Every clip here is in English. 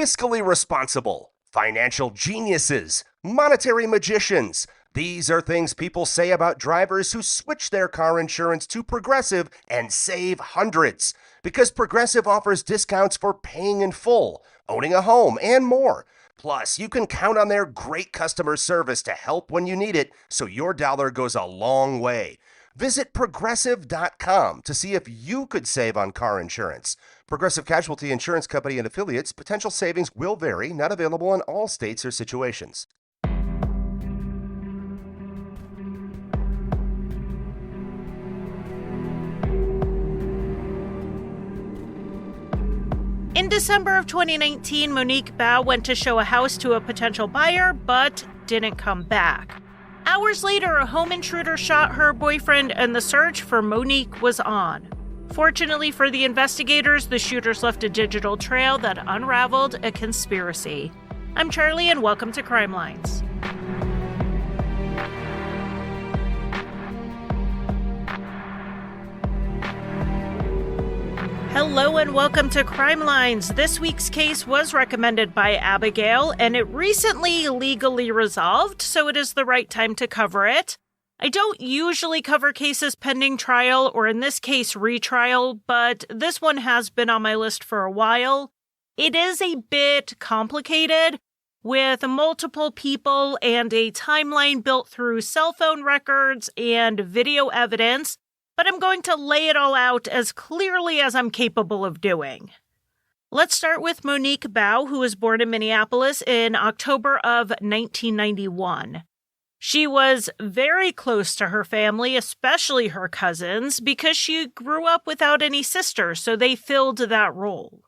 fiscally responsible, financial geniuses, monetary magicians. These are things people say about drivers who switch their car insurance to Progressive and save hundreds. Because Progressive offers discounts for paying in full, owning a home, and more. Plus, you can count on their great customer service to help when you need it, so your dollar goes a long way. Visit Progressive.com to see if you could save on car insurance. Progressive Casualty Insurance Company and Affiliates. Potential savings will vary. Not available in all states or situations. In December of 2019, Monique Baugh went to show a house to a potential buyer, but didn't come back. Hours later, a home intruder shot her boyfriend, and the search for Monique was on. Fortunately for the investigators, the shooters left a digital trail that unraveled a conspiracy. I'm Charlie, and welcome to Crimelines. Hello and welcome to Crimelines. This week's case was recommended by Abigail, and it recently legally resolved, so it is the right time to cover it. I don't usually cover cases pending trial, or in this case, retrial, but this one has been on my list for a while. It is a bit complicated, with multiple people and a timeline built through cell phone records and video evidence, but I'm going to lay it all out as clearly as I'm capable of doing. Let's start with Monique Baugh, who was born in Minneapolis in October of 1991. She was very close to her family, especially her cousins, because she grew up without any sisters, so they filled that role.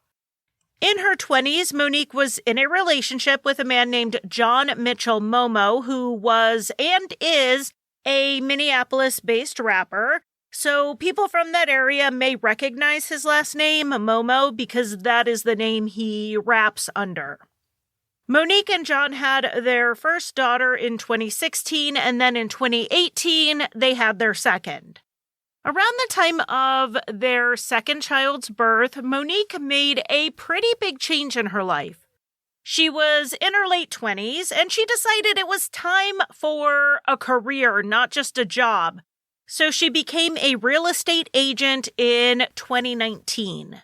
In her 20s, Monique was in a relationship with a man named John Mitchell Momo, who was and is a Minneapolis-based rapper. So people from that area may recognize his last name, Momo, because that is the name he raps under. Monique and John had their first daughter in 2016, and then in 2018, they had their second. Around the time of their second child's birth, Monique made a pretty big change in her life. She was in her late 20s, and she decided it was time for a career, not just a job. So she became a real estate agent in 2019.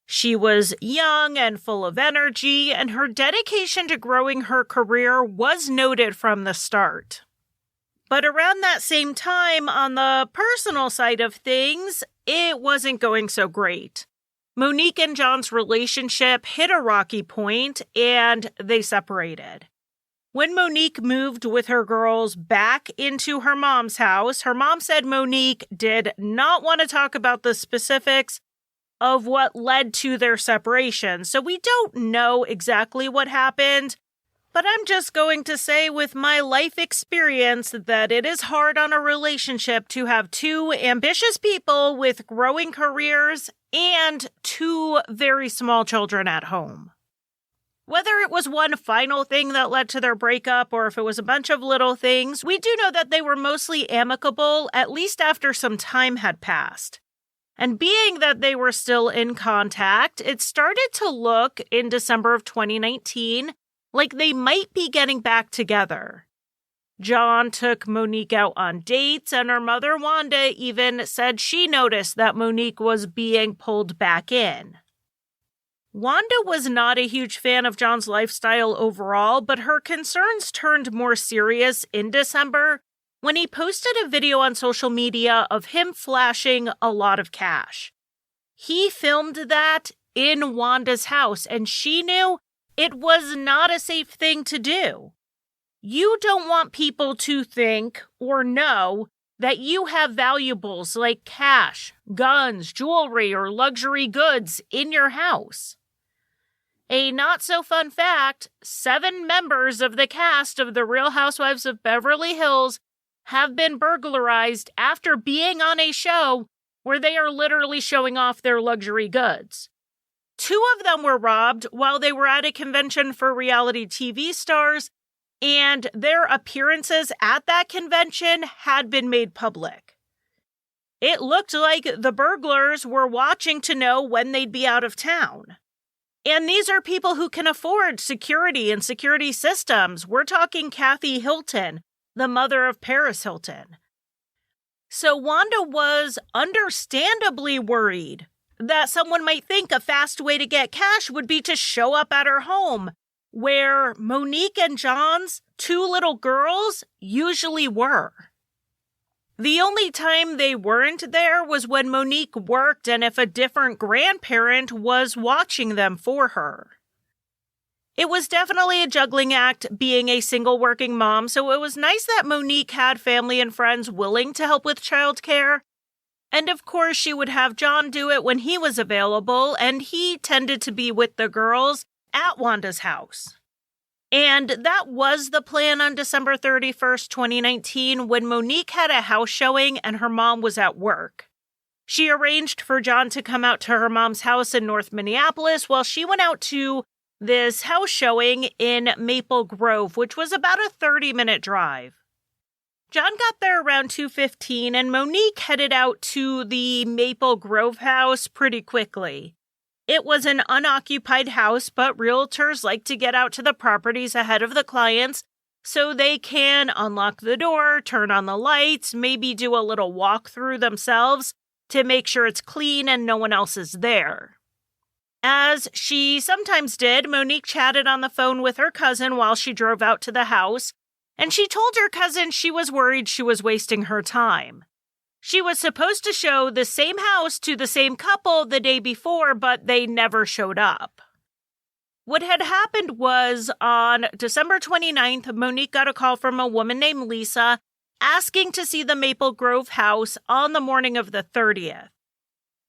She was young and full of energy, and her dedication to growing her career was noted from the start. But around that same time, on the personal side of things, it wasn't going so great. Monique and John's relationship hit a rocky point, and they separated. When Monique moved with her girls back into her mom's house, her mom said Monique did not want to talk about the specifics of what led to their separation. So we don't know exactly what happened, but I'm just going to say with my life experience that it is hard on a relationship to have two ambitious people with growing careers and two very small children at home. Whether it was one final thing that led to their breakup or if it was a bunch of little things, we do know that they were mostly amicable, at least after some time had passed. And being that they were still in contact, it started to look in December of 2019 like they might be getting back together. John took Monique out on dates, and her mother, Wanda, even said she noticed that Monique was being pulled back in. Wanda was not a huge fan of John's lifestyle overall, but her concerns turned more serious in December when he posted a video on social media of him flashing a lot of cash. He filmed that in Wanda's house, and she knew it was not a safe thing to do. You don't want people to think or know that you have valuables like cash, guns, jewelry, or luxury goods in your house. A not-so-fun fact, 7 members of the cast of The Real Housewives of Beverly Hills have been burglarized after being on a show where they are literally showing off their luxury goods. 2 of them were robbed while they were at a convention for reality TV stars, and their appearances at that convention had been made public. It looked like the burglars were watching to know when they'd be out of town. And these are people who can afford security and security systems. We're talking Kathy Hilton, the mother of Paris Hilton. So Wanda was understandably worried that someone might think a fast way to get cash would be to show up at her home, where Monique and John's 2 little girls usually were. The only time they weren't there was when Monique worked and if a different grandparent was watching them for her. It was definitely a juggling act being a single working mom, so it was nice that Monique had family and friends willing to help with childcare. And of course, she would have John do it when he was available, and he tended to be with the girls at Wanda's house. And that was the plan on December 31st, 2019, when Monique had a house showing and her mom was at work. She arranged for John to come out to her mom's house in North Minneapolis while she went out to this house showing in Maple Grove, which was about a 30-minute drive. John got there around 2:15, and Monique headed out to the Maple Grove house pretty quickly. It was an unoccupied house, but realtors like to get out to the properties ahead of the clients so they can unlock the door, turn on the lights, maybe do a little walkthrough themselves to make sure it's clean and no one else is there. As she sometimes did, Monique chatted on the phone with her cousin while she drove out to the house, and she told her cousin she was worried she was wasting her time. She was supposed to show the same house to the same couple the day before, but they never showed up. What had happened was on December 29th, Monique got a call from a woman named Lisa asking to see the Maple Grove house on the morning of the 30th.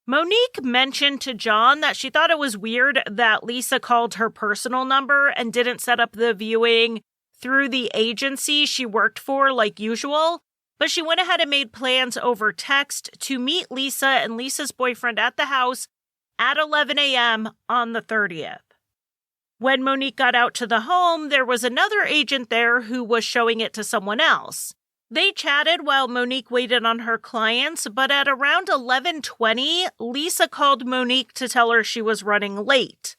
Monique mentioned to John that she thought it was weird that Lisa called her personal number and didn't set up the viewing through the agency she worked for like usual. But she went ahead and made plans over text to meet Lisa and Lisa's boyfriend at the house at 11 a.m. on the 30th. When Monique got out to the home, there was another agent there who was showing it to someone else. They chatted while Monique waited on her clients, but at around 11:20, Lisa called Monique to tell her she was running late.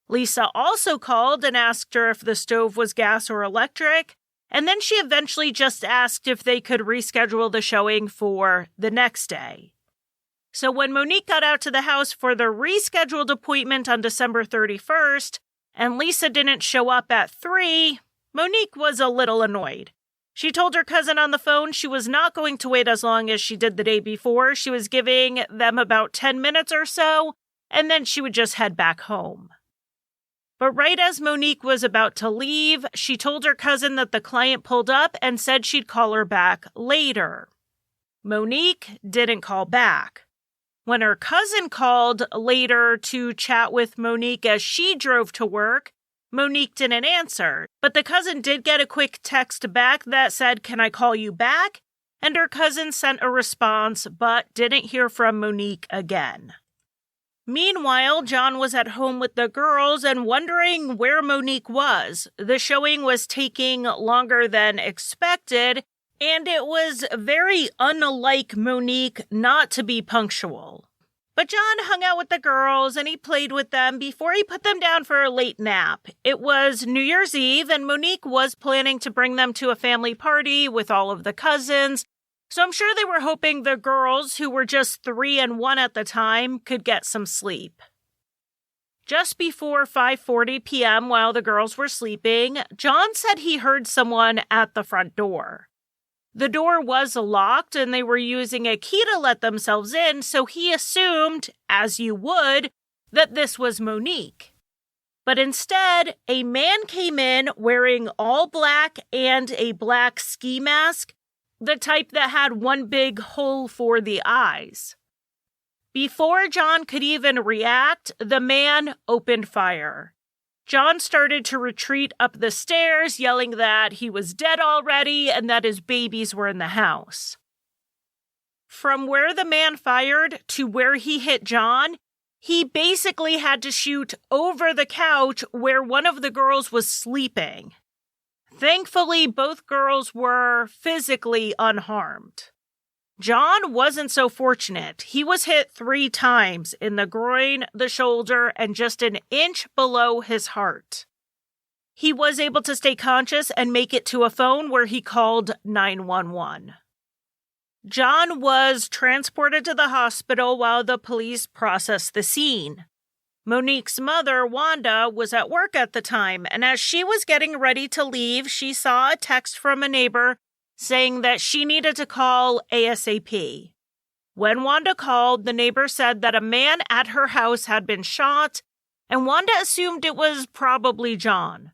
Lisa also called and asked her if the stove was gas or electric, and then she eventually just asked if they could reschedule the showing for the next day. So when Monique got out to the house for the rescheduled appointment on December 31st, and Lisa didn't show up at 3, Monique was a little annoyed. She told her cousin on the phone she was not going to wait as long as she did the day before. She was giving them about 10 minutes or so, and then she would just head back home. But right as Monique was about to leave, she told her cousin that the client pulled up and said she'd call her back later. Monique didn't call back. When her cousin called later to chat with Monique as she drove to work, Monique didn't answer. But the cousin did get a quick text back that said, "Can I call you back?" And her cousin sent a response, but didn't hear from Monique again. Meanwhile, John was at home with the girls and wondering where Monique was. The showing was taking longer than expected, and it was very unlike Monique not to be punctual. But John hung out with the girls and he played with them before he put them down for a late nap. It was New Year's Eve, and Monique was planning to bring them to a family party with all of the cousins. So I'm sure they were hoping the girls, who were just 3 and 1 at the time, could get some sleep. Just before 5:40 p.m., while the girls were sleeping, John said he heard someone at the front door. The door was locked and they were using a key to let themselves in, so he assumed, as you would, that this was Monique. But instead, a man came in wearing all black and a black ski mask, the type that had one big hole for the eyes. Before John could even react, the man opened fire. John started to retreat up the stairs, yelling that he was dead already and that his babies were in the house. From where the man fired to where he hit John, he basically had to shoot over the couch where one of the girls was sleeping. Thankfully, both girls were physically unharmed. John wasn't so fortunate. He was hit 3 times in the groin, the shoulder, and just an inch below his heart. He was able to stay conscious and make it to a phone where he called 911. John was transported to the hospital while the police processed the scene. Monique's mother, Wanda, was at work at the time, and as she was getting ready to leave, she saw a text from a neighbor saying that she needed to call ASAP. When Wanda called, the neighbor said that a man at her house had been shot, and Wanda assumed it was probably John.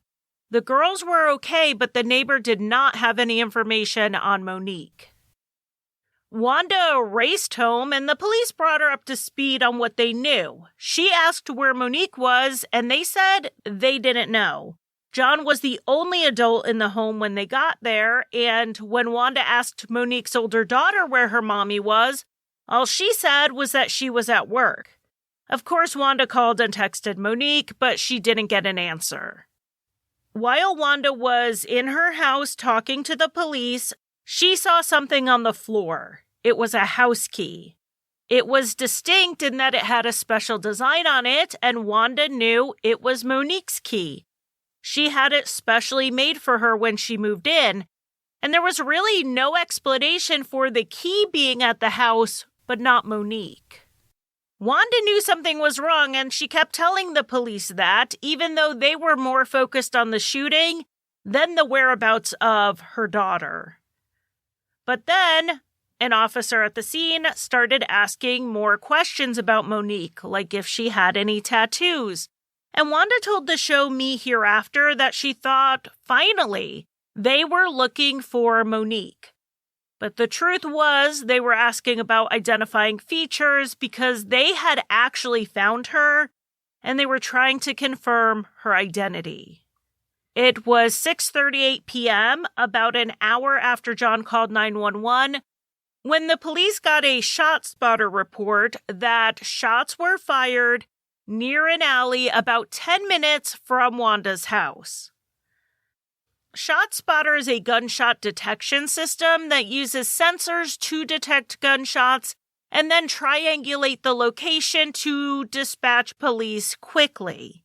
The girls were okay, but the neighbor did not have any information on Monique. Wanda raced home, and the police brought her up to speed on what they knew. She asked where Monique was, and they said they didn't know. John was the only adult in the home when they got there, and when Wanda asked Monique's older daughter where her mommy was, all she said was that she was at work. Of course, Wanda called and texted Monique, but she didn't get an answer. While Wanda was in her house talking to the police, she saw something on the floor. It was a house key. It was distinct in that it had a special design on it, and Wanda knew it was Monique's key. She had it specially made for her when she moved in, and there was really no explanation for the key being at the house, but not Monique. Wanda knew something was wrong, and she kept telling the police that, even though they were more focused on the shooting than the whereabouts of her daughter. But then, an officer at the scene started asking more questions about Monique, like if she had any tattoos. And Wanda told the show Me Hereafter that she thought, finally, they were looking for Monique. But the truth was they were asking about identifying features because they had actually found her, and they were trying to confirm her identity. It was 6:38 p.m., about an hour after John called 911, when the police got a shot spotter report that shots were fired near an alley about 10 minutes from Wanda's house. ShotSpotter is a gunshot detection system that uses sensors to detect gunshots and then triangulate the location to dispatch police quickly.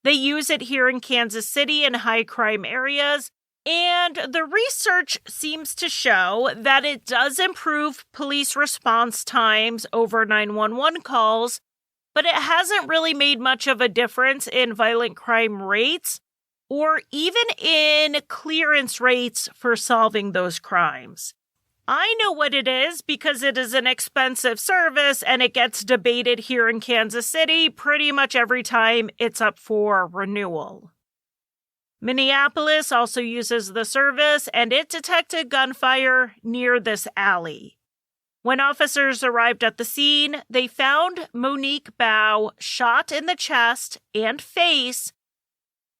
They use it here in Kansas City in high crime areas, and the research seems to show that it does improve police response times over 911 calls, but it hasn't really made much of a difference in violent crime rates or even in clearance rates for solving those crimes. I know what it is because it is an expensive service and it gets debated here in Kansas City pretty much every time it's up for renewal. Minneapolis also uses the service, and it detected gunfire near this alley. When officers arrived at the scene, they found Monique Baugh shot in the chest and face,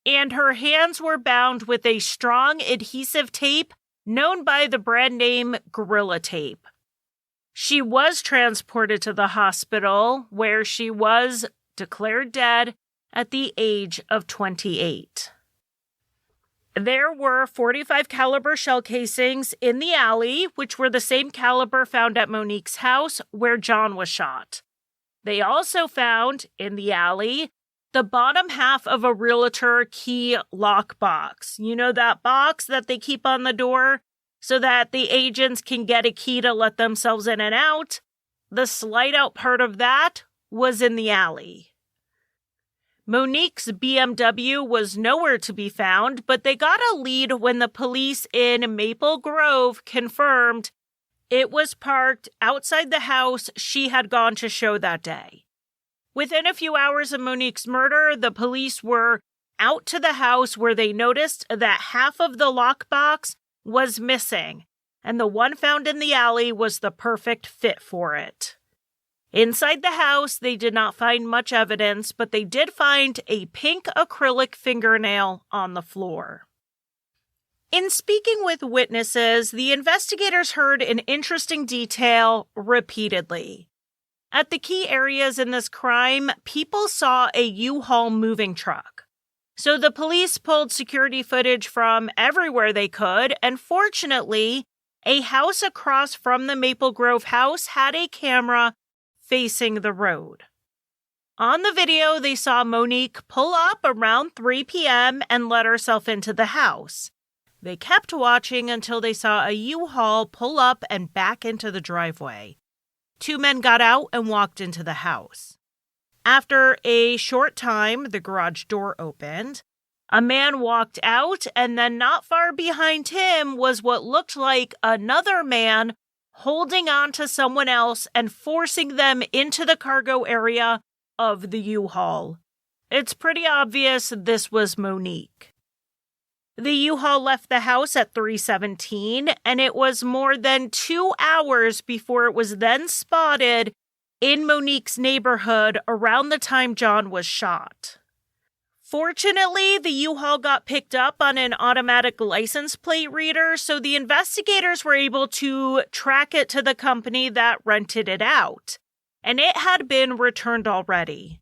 and her hands were bound with a strong adhesive tape known by the brand name Gorilla Tape. She was transported to the hospital, where she was declared dead at the age of 28. There were .45 caliber shell casings in the alley, which were the same caliber found at Monique's house where John was shot. They also found, in the alley, the bottom half of a realtor key lockbox. You know that box that they keep on the door so that the agents can get a key to let themselves in and out? The slide out part of that was in the alley. Monique's BMW was nowhere to be found, but they got a lead when the police in Maple Grove confirmed it was parked outside the house she had gone to show that day. Within a few hours of Monique's murder, the police were out to the house where they noticed that half of the lockbox was missing, and the one found in the alley was the perfect fit for it. Inside the house, they did not find much evidence, but they did find a pink acrylic fingernail on the floor. In speaking with witnesses, the investigators heard an interesting detail repeatedly. At the key areas in this crime, people saw a U-Haul moving truck. So the police pulled security footage from everywhere they could, and fortunately, A house across from the Maple Grove house had a camera facing the road. On the video, they saw Monique pull up around 3 p.m. and let herself into the house. They kept watching until they saw a U-Haul pull up and back into the driveway. 2 men got out and walked into the house. After a short time, the garage door opened. A man walked out, and then not far behind him was what looked like another man holding on to someone else and forcing them into the cargo area of the U-Haul. It's pretty obvious this was Monique. The U-Haul left the house at 3:17, and it was more than 2 hours before it was then spotted in Monique's neighborhood around the time John was shot. Fortunately, the U-Haul got picked up on an automatic license plate reader, so the investigators were able to track it to the company that rented it out, and it had been returned already.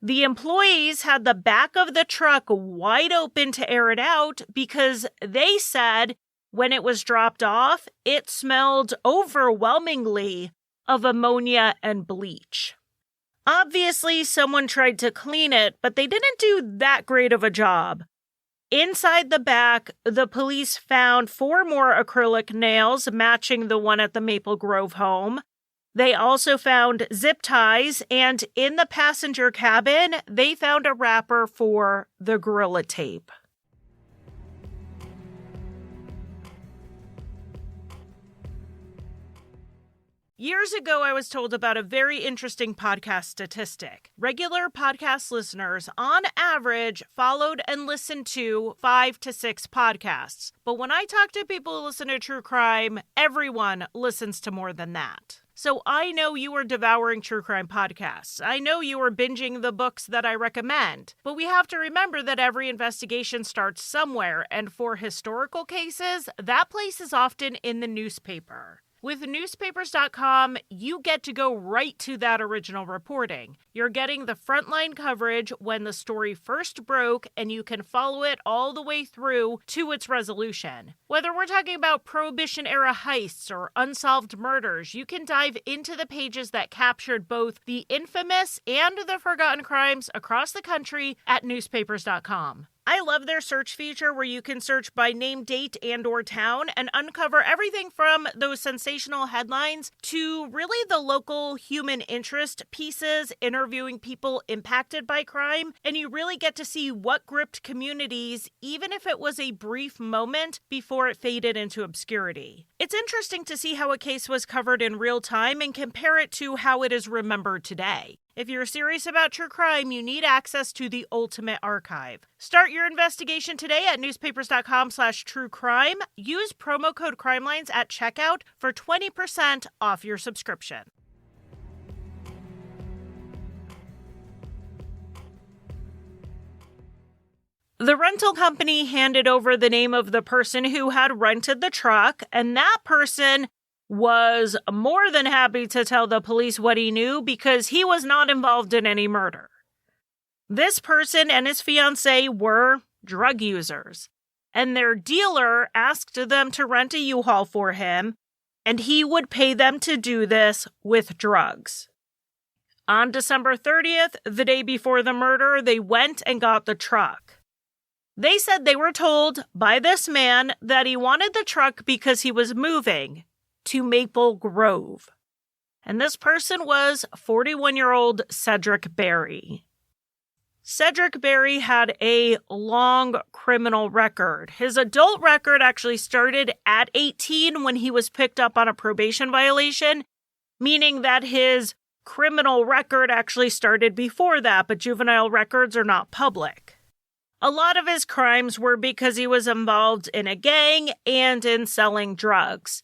The employees had the back of the truck wide open to air it out because they said when it was dropped off, it smelled overwhelmingly of ammonia and bleach. Obviously, someone tried to clean it, but they didn't do that great of a job. Inside the back, the police found 4 more acrylic nails matching the one at the Maple Grove home. They also found zip ties, and in the passenger cabin, they found a wrapper for the Gorilla Tape. Years ago, I was told about a very interesting podcast statistic. Regular podcast listeners, on average, followed and listened to 5 to 6 podcasts. But when I talk to people who listen to true crime, everyone listens to more than that. So I know you are devouring true crime podcasts. I know you are binging the books that I recommend. But we have to remember that every investigation starts somewhere, and for historical cases, that place is often in the newspaper. With newspapers.com, you get to go right to that original reporting. You're getting the frontline coverage when the story first broke, and you can follow it all the way through to its resolution. Whether we're talking about Prohibition-era heists or unsolved murders, you can dive into the pages that captured both the infamous and the forgotten crimes across the country at newspapers.com. I love their search feature where you can search by name, date, and or town and uncover everything from those sensational headlines to really the local human interest pieces interviewing people impacted by crime. And you really get to see what gripped communities, even if it was a brief moment before it faded into obscurity. It's interesting to see how a case was covered in real time and compare it to how it is remembered today. If you're serious about true crime, you need access to the ultimate archive. Start your investigation today at newspapers.com/truecrime. Use promo code Crimelines at checkout for 20% off your subscription. The rental company handed over the name of the person who had rented the truck, and that person was more than happy to tell the police what he knew because he was not involved in any murder. This person and his fiancée were drug users, and their dealer asked them to rent a U-Haul for him, and he would pay them to do this with drugs. On December 30th, the day before the murder, they went and got the truck. They said they were told by this man that he wanted the truck because he was moving to Maple Grove. And this person was 41-year-old Cedric Berry. Cedric Berry had a long criminal record. His adult record actually started at 18 when he was picked up on a probation violation, meaning that his criminal record actually started before that, but juvenile records are not public. A lot of his crimes were because he was involved in a gang and in selling drugs.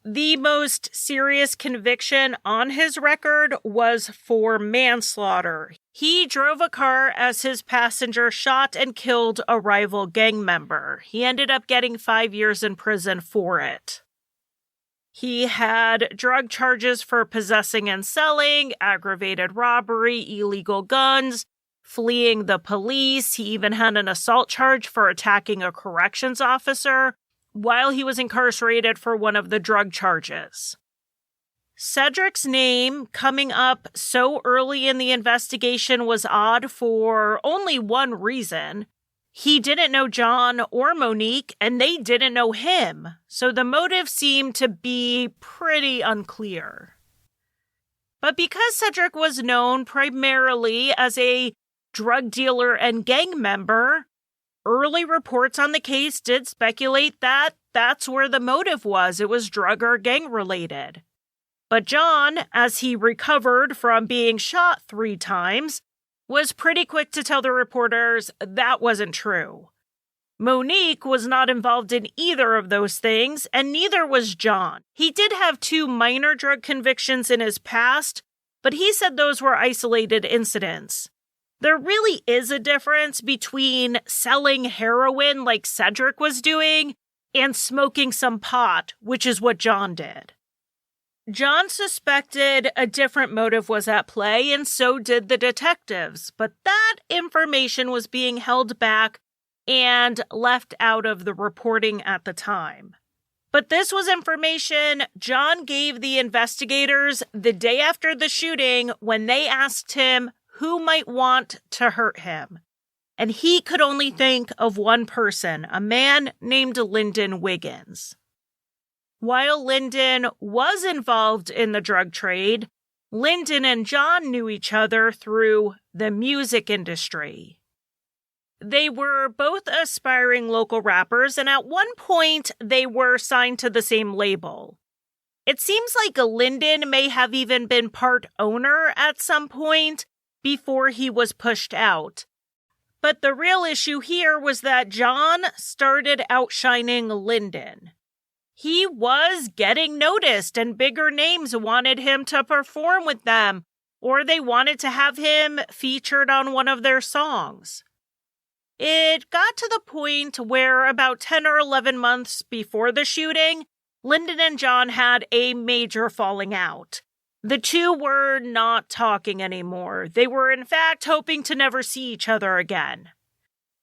The most serious conviction on his record was for manslaughter. He drove a car as his passenger shot and killed a rival gang member. He ended up getting 5 years in prison for it. He had drug charges for possessing and selling, aggravated robbery, illegal guns, fleeing the police. He even had an assault charge for attacking a corrections officer. while he was incarcerated for one of the drug charges. Cedric's name coming up so early in the investigation was odd for only one reason. He didn't know John or Monique, and they didn't know him, so the motive seemed to be pretty unclear. But because Cedric was known primarily as a drug dealer and gang member, early reports on the case did speculate that that's where the motive was. It was drug or gang related. But John, as he recovered from being shot 3 times, was pretty quick to tell the reporters that wasn't true. Monique was not involved in either of those things, and neither was John. He did have 2 minor drug convictions in his past, but he said those were isolated incidents. There really is a difference between selling heroin like Cedric was doing and smoking some pot, which is what John did. John suspected a different motive was at play, and so did the detectives, but that information was being held back and left out of the reporting at the time. But this was information John gave the investigators the day after the shooting when they asked him who might want to hurt him. And he could only think of one person, a man named Lyndon Wiggins. While Lyndon was involved in the drug trade, Lyndon and John knew each other through the music industry. They were both aspiring local rappers, and at one point, they were signed to the same label. It seems like Lyndon may have even been part owner at some point before he was pushed out. But the real issue here was that John started outshining Lyndon. He was getting noticed, and bigger names wanted him to perform with them, or they wanted to have him featured on one of their songs. It got to the point where about 10 or 11 months before the shooting, Lyndon and John had a major falling out. The two were not talking anymore. They were in fact hoping to never see each other again.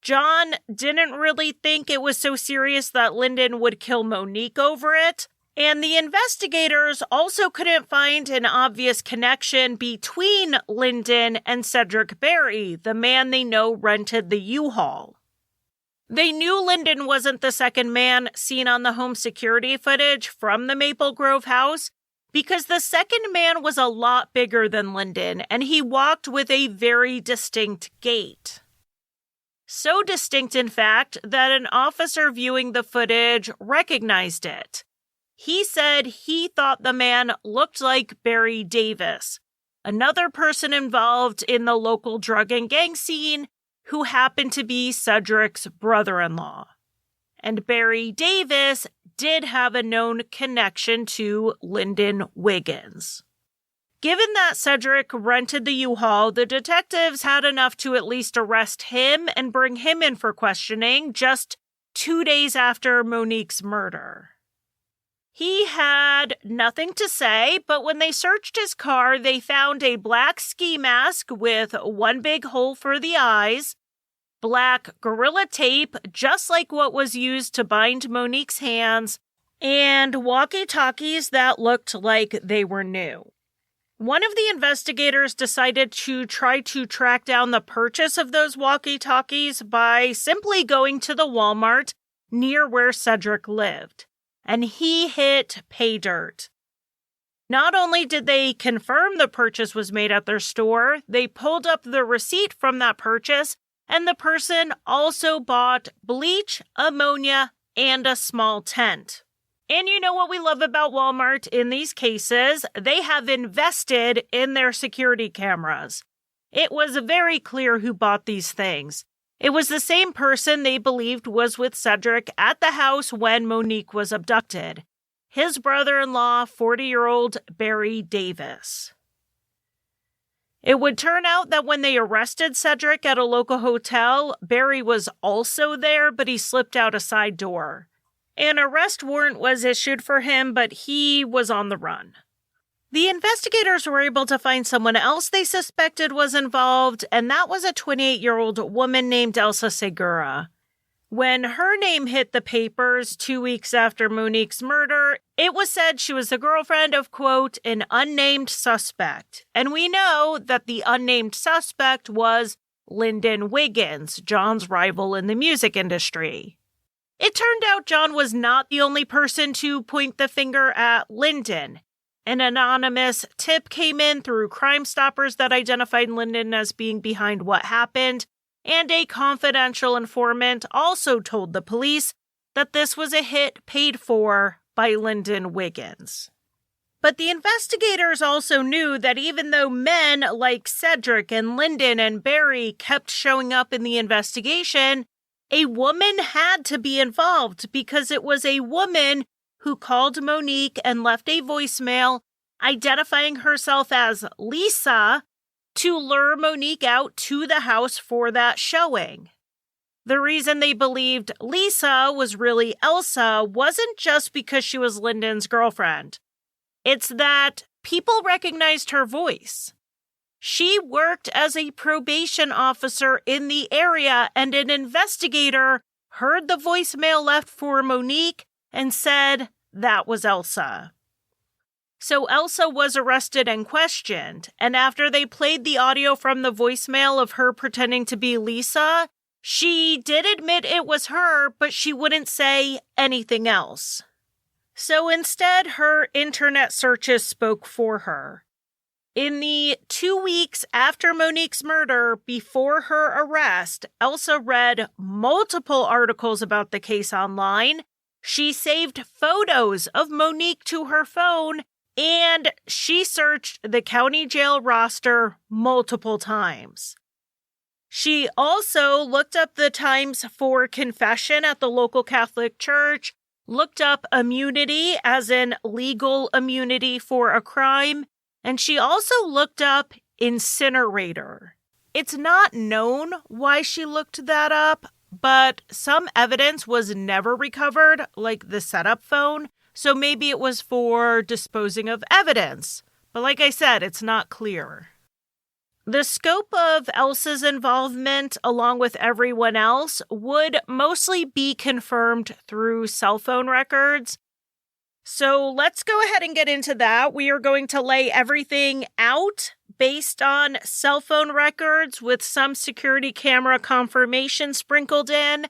John didn't really think it was so serious that Lyndon would kill Monique over it, and the investigators also couldn't find an obvious connection between Lyndon and Cedric Berry, the man they know rented the U-Haul. They knew Lyndon wasn't the second man seen on the home security footage from the Maple Grove house because the second man was a lot bigger than Lyndon, and he walked with a very distinct gait. So distinct, in fact, that an officer viewing the footage recognized it. He said he thought the man looked like Barry Davis, another person involved in the local drug and gang scene who happened to be Cedric's brother-in-law. And Barry Davis did have a known connection to Lyndon Wiggins. Given that Cedric rented the U-Haul, the detectives had enough to at least arrest him and bring him in for questioning just 2 days after Monique's murder. He had nothing to say, but when they searched his car, they found a black ski mask with one big hole for the eyes, black Gorilla Tape, just like what was used to bind Monique's hands, and walkie-talkies that looked like they were new. One of the investigators decided to try to track down the purchase of those walkie-talkies by simply going to the Walmart near where Cedric lived, and he hit pay dirt. Not only did they confirm the purchase was made at their store, they pulled up the receipt from that purchase, and the person also bought bleach, ammonia, and a small tent. And you know what we love about Walmart in these cases? They have invested in their security cameras. It was very clear who bought these things. It was the same person they believed was with Cedric at the house when Monique was abducted. His brother-in-law, 40-year-old Barry Davis. It would turn out that when they arrested Cedric at a local hotel, Barry was also there, but he slipped out a side door. An arrest warrant was issued for him, but he was on the run. The investigators were able to find someone else they suspected was involved, and that was a 28-year-old woman named Elsa Sigura. When her name hit the papers 2 weeks after Monique's murder, it was said she was the girlfriend of, quote, an unnamed suspect. And we know that the unnamed suspect was Lyndon Wiggins, John's rival in the music industry. It turned out John was not the only person to point the finger at Lyndon. An anonymous tip came in through Crime Stoppers that identified Lyndon as being behind what happened, and a confidential informant also told the police that this was a hit paid for by Lyndon Wiggins. But the investigators also knew that even though men like Cedric and Lyndon and Barry kept showing up in the investigation, a woman had to be involved because it was a woman who called Monique and left a voicemail identifying herself as Lisa to lure Monique out to the house for that showing. The reason they believed Lisa was really Elsa wasn't just because she was Lyndon's girlfriend. It's that people recognized her voice. She worked as a probation officer in the area, and an investigator heard the voicemail left for Monique and said that was Elsa. So Elsa was arrested and questioned, and after they played the audio from the voicemail of her pretending to be Lisa, she did admit it was her, but she wouldn't say anything else. So instead, her internet searches spoke for her. In the 2 weeks after Monique's murder, before her arrest, Elsa read multiple articles about the case online. She saved photos of Monique to her phone, and she searched the county jail roster multiple times. She also looked up the times for confession at the local Catholic church, looked up immunity, as in legal immunity for a crime, and she also looked up incinerator. It's not known why she looked that up, but some evidence was never recovered, like the setup phone, so maybe it was for disposing of evidence. But like I said, it's not clear. The scope of Elsa's involvement, along with everyone else, would mostly be confirmed through cell phone records. So let's go ahead and get into that. We are going to lay everything out based on cell phone records with some security camera confirmation sprinkled in.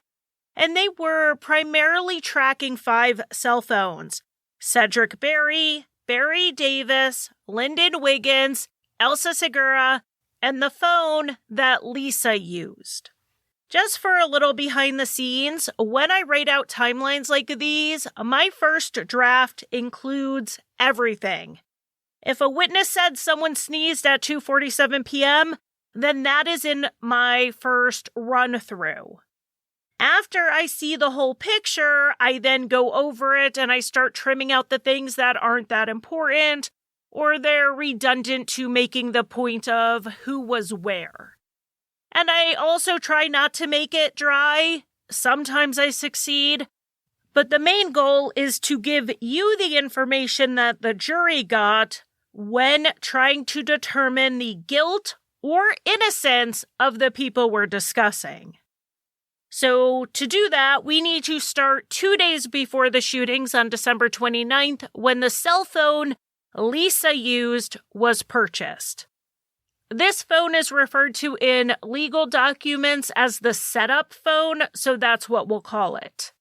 And they were primarily tracking 5 cell phones: Cedric Barry, Barry Davis, Lyndon Wiggins, Elsa Sigura, and the phone that Lisa used. Just for a little behind the scenes, when I write out timelines like these, my first draft includes everything. If a witness said someone sneezed at 2:47 p.m., then that is in my first run-through. After I see the whole picture, I then go over it and I start trimming out the things that aren't that important, or they're redundant to making the point of who was where. And I also try not to make it dry. Sometimes I succeed. But the main goal is to give you the information that the jury got when trying to determine the guilt or innocence of the people we're discussing. So to do that, we need to start 2 days before the shootings on December 29th, when the cell phone Lisa used was purchased. This phone is referred to in legal documents as the setup phone, so that's what we'll call it.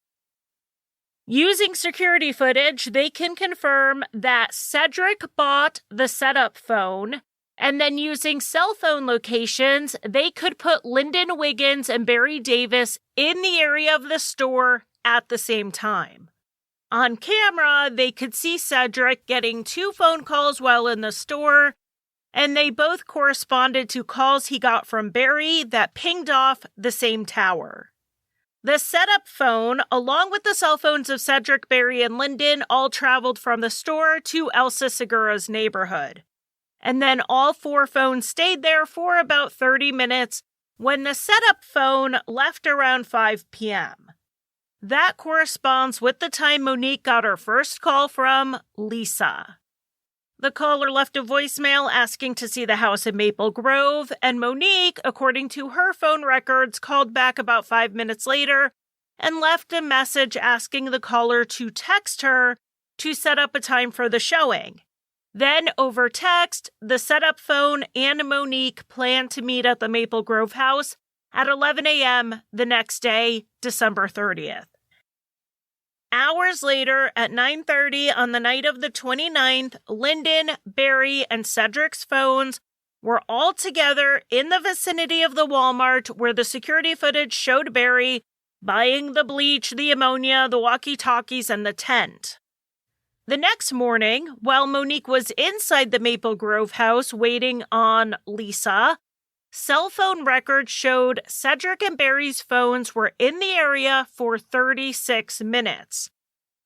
Using security footage, they can confirm that Cedric bought the setup phone, and then using cell phone locations, they could put Lyndon Wiggins and Barry Davis in the area of the store at the same time. On camera, they could see Cedric getting 2 phone calls while in the store, and they both corresponded to calls he got from Barry that pinged off the same tower. The setup phone, along with the cell phones of Cedric, Barry, and Lyndon, all traveled from the store to Elsa Sigura's neighborhood. And then all 4 phones stayed there for about 30 minutes when the setup phone left around 5 p.m. That corresponds with the time Monique got her first call from Lisa. The caller left a voicemail asking to see the house in Maple Grove, and Monique, according to her phone records, called back about 5 minutes later and left a message asking the caller to text her to set up a time for the showing. Then, over text, the setup phone and Monique planned to meet at the Maple Grove house at 11 a.m. the next day, December 30th. Hours later, at 9:30 on the night of the 29th, Lyndon, Barry, and Cedric's phones were all together in the vicinity of the Walmart where the security footage showed Barry buying the bleach, the ammonia, the walkie-talkies, and the tent. The next morning, while Monique was inside the Maple Grove house waiting on Lisa, cell phone records showed Cedric and Barry's phones were in the area for 36 minutes,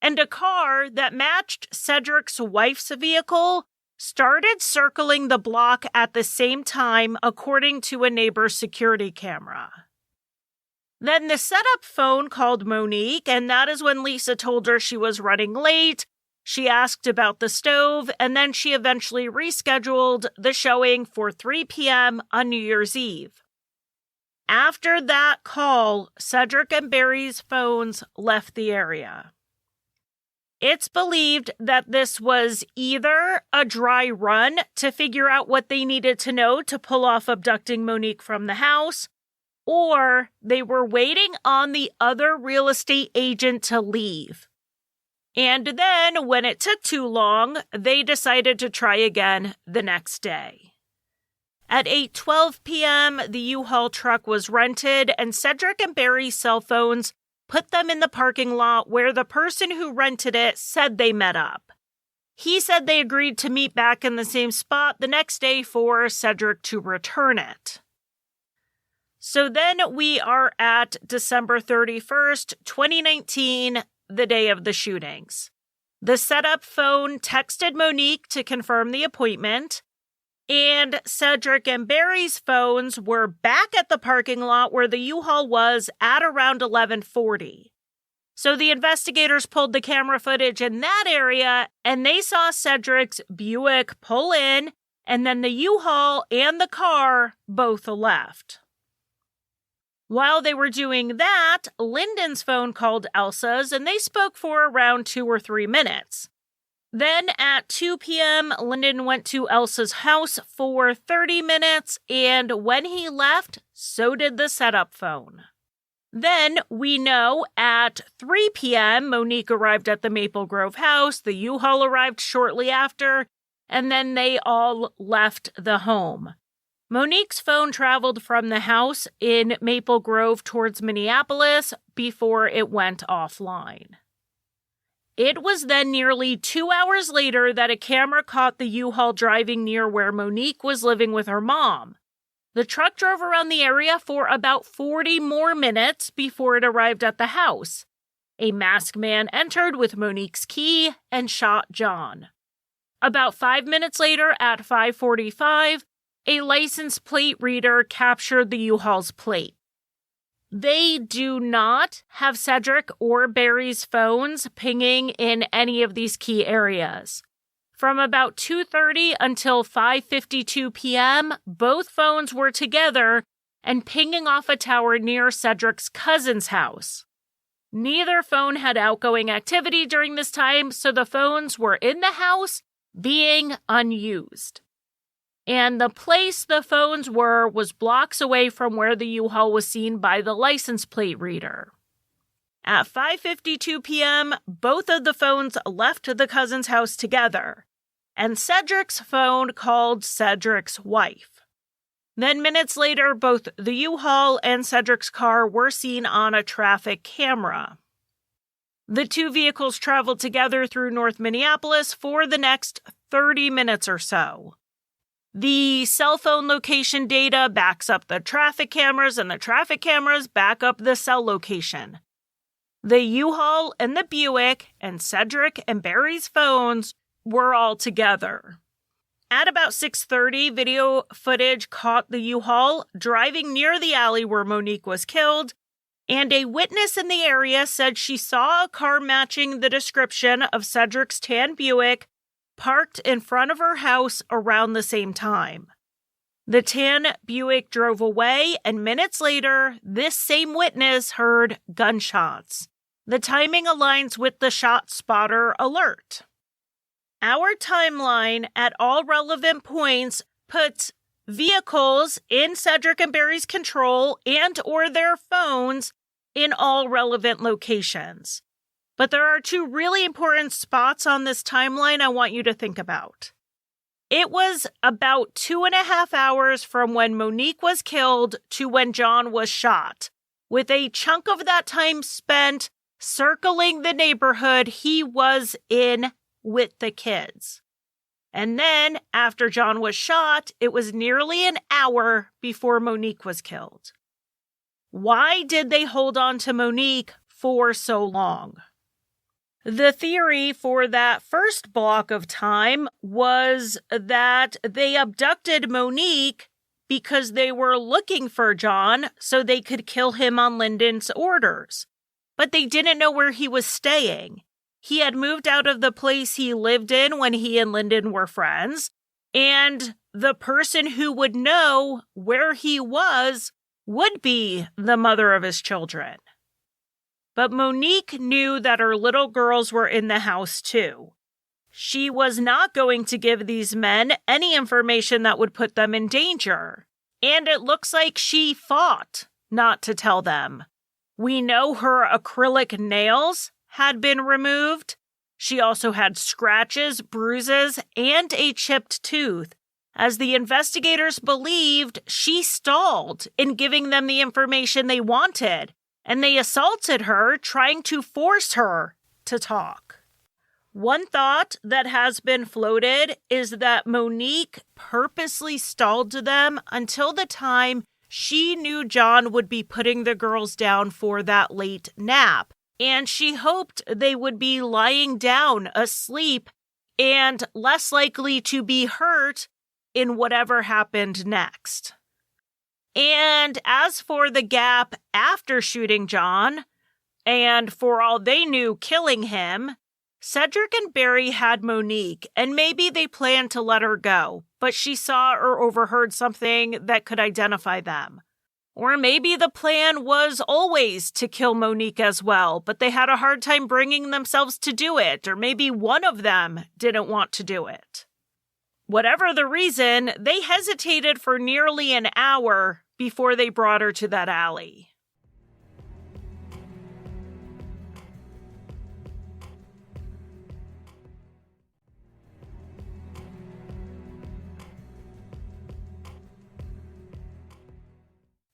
and a car that matched Cedric's wife's vehicle started circling the block at the same time, according to a neighbor's security camera. Then the setup phone called Monique, and that is when Lisa told her she was running late. She asked about the stove, and then she eventually rescheduled the showing for 3 p.m. on New Year's Eve. After that call, Cedric and Barry's phones left the area. It's believed that this was either a dry run to figure out what they needed to know to pull off abducting Monique from the house, or they were waiting on the other real estate agent to leave. And then, when it took too long, they decided to try again the next day. At 8:12 p.m., the U-Haul truck was rented, and Cedric and Barry's cell phones put them in the parking lot where the person who rented it said they met up. He said they agreed to meet back in the same spot the next day for Cedric to return it. So then we are at December 31st, 2019, the day of the shootings. The setup phone texted Monique to confirm the appointment, and Cedric and Barry's phones were back at the parking lot where the U-Haul was at around 11:40. So the investigators pulled the camera footage in that area, and they saw Cedric's Buick pull in, and then the U-Haul and the car both left. While they were doing that, Lyndon's phone called Elsa's, and they spoke for around 2 or 3 minutes. Then at 2 p.m., Lyndon went to Elsa's house for 30 minutes, and when he left, so did the setup phone. Then, we know at 3 p.m., Monique arrived at the Maple Grove house, the U-Haul arrived shortly after, and then they all left the home. Monique's phone traveled from the house in Maple Grove towards Minneapolis before it went offline. It was then nearly 2 hours later that a camera caught the U-Haul driving near where Monique was living with her mom. The truck drove around the area for about 40 more minutes before it arrived at the house. A masked man entered with Monique's key and shot John. About 5 minutes later, at 5:45, a license plate reader captured the U-Haul's plate. They do not have Cedric or Barry's phones pinging in any of these key areas. From about 2:30 until 5:52 p.m., both phones were together and pinging off a tower near Cedric's cousin's house. Neither phone had outgoing activity during this time, so the phones were in the house being unused. And the place the phones were was blocks away from where the U-Haul was seen by the license plate reader. At 5:52 p.m., both of the phones left the cousin's house together, and Cedric's phone called Cedric's wife. Then minutes later, both the U-Haul and Cedric's car were seen on a traffic camera. The two vehicles traveled together through North Minneapolis for the next 30 minutes or so. The cell phone location data backs up the traffic cameras, and the traffic cameras back up the cell location. The U-Haul and the Buick and Cedric and Barry's phones were all together. At about 6:30, video footage caught the U-Haul driving near the alley where Monique was killed, and a witness in the area said she saw a car matching the description of Cedric's tan Buick parked in front of her house around the same time. The tan Buick drove away, and minutes later, this same witness heard gunshots. The timing aligns with the shot spotter alert. Our timeline at all relevant points puts vehicles in Cedric and Barry's control and or their phones in all relevant locations. But there are two really important spots on this timeline I want you to think about. It was about 2.5 hours from when Monique was killed to when John was shot, with a chunk of that time spent circling the neighborhood he was in with the kids. And then, after John was shot, it was nearly an hour before Monique was killed. Why did they hold on to Monique for so long? The theory for that first block of time was that they abducted Monique because they were looking for John so they could kill him on Lyndon's orders. But they didn't know where he was staying. He had moved out of the place he lived in when he and Lyndon were friends, and the person who would know where he was would be the mother of his children. But Monique knew that her little girls were in the house too. She was not going to give these men any information that would put them in danger. And it looks like she fought not to tell them. We know her acrylic nails had been removed. She also had scratches, bruises, and a chipped tooth, as the investigators believed she stalled in giving them the information they wanted, and they assaulted her, trying to force her to talk. One thought that has been floated is that Monique purposely stalled them until the time she knew John would be putting the girls down for that late nap, and she hoped they would be lying down asleep and less likely to be hurt in whatever happened next. And as for the gap after shooting John, and for all they knew, killing him, Cedric and Barry had Monique, and maybe they planned to let her go, but she saw or overheard something that could identify them. Or maybe the plan was always to kill Monique as well, but they had a hard time bringing themselves to do it, or maybe one of them didn't want to do it. Whatever the reason, they hesitated for nearly an hour before they brought her to that alley.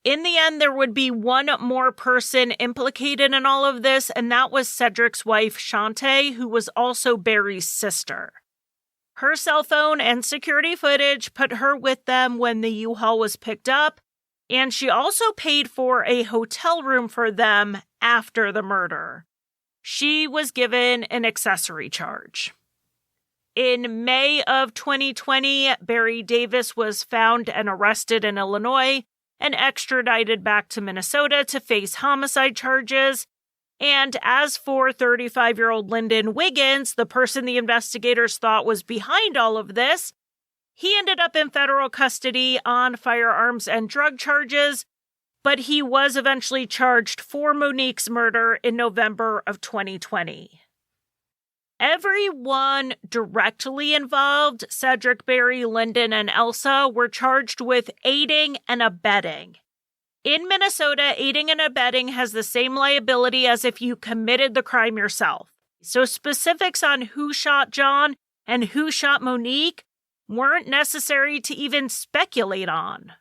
In the end, there would be one more person implicated in all of this, and that was Cedric's wife, Shantae, who was also Barry's sister. Her cell phone and security footage put her with them when the U-Haul was picked up, and she also paid for a hotel room for them after the murder. She was given an accessory charge. In May of 2020, Barry Davis was found and arrested in Illinois and extradited back to Minnesota to face homicide charges. And as for 35-year-old Lyndon Wiggins, the person the investigators thought was behind all of this, he ended up in federal custody on firearms and drug charges, but he was eventually charged for Monique's murder in November of 2020. Everyone directly involved, Cedric, Barry, Lyndon, and Elsa, were charged with aiding and abetting. In Minnesota, aiding and abetting has the same liability as if you committed the crime yourself. So specifics on who shot John and who shot Monique weren't necessary to even speculate on.